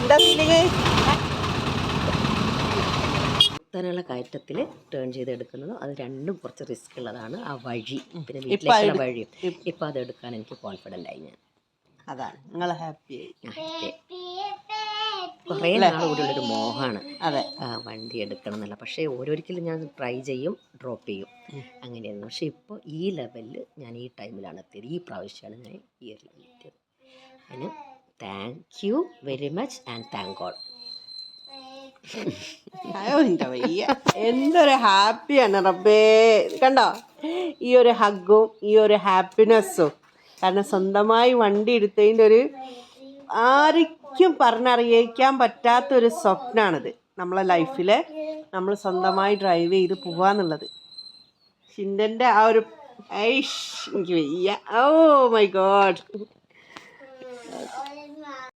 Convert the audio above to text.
എന്താ ഫീലിങ്? കുത്തനെയുള്ള കയറ്റത്തിൽ ടേൺ ചെയ്തെടുക്കുന്നതും അത് രണ്ടും കുറച്ച് റിസ്ക് ഉള്ളതാണ്. ആ വഴി പിന്നെ വീട്ടിലേക്കുള്ള വഴിയും ഇപ്പം അതെടുക്കാൻ എനിക്ക് കോൺഫിഡൻ്റ് ആയി. ഞാൻ അതാണ് നിങ്ങൾ ഹാപ്പി കുറേ നാളുകൂടിയുള്ളൊരു മോഹമാണ് അതെ വണ്ടി എടുക്കണം എന്നല്ല. പക്ഷേ ഓരോരിക്കലും ഞാൻ ട്രൈ ചെയ്യും, ഡ്രോപ്പ് ചെയ്യും, അങ്ങനെയായിരുന്നു. പക്ഷേ ഇപ്പോൾ ഈ ലെവലിൽ ഞാൻ ഈ ടൈമിലാണ് എത്തിയത്. ഈ പ്രാവശ്യമാണ് ഞാൻ ഈ ഒരു ലെവലിൽ എത്തിയത്. അതിന് thank you very much and thank God. എന്തൊരു ഹാപ്പിയാണ് റബ്ബേ. കണ്ടോ ഈ ഒരു ഹഗ്ഗും ഈ ഒരു ഹാപ്പിനെസ്സും. കാരണം സ്വന്തമായി വണ്ടി എടുത്തതിൻ്റെ ഒരു ആർക്കും പറഞ്ഞറിയിക്കാൻ പറ്റാത്തൊരു സ്വപ്നമാണിത്. നമ്മളെ ലൈഫിൽ നമ്മൾ സ്വന്തമായി ഡ്രൈവ് ചെയ്ത് പോവാന്നുള്ളത്. ഷിൻഡൻ്റെ ആ ഒരു എനിക്ക് വയ്യ. Oh my God.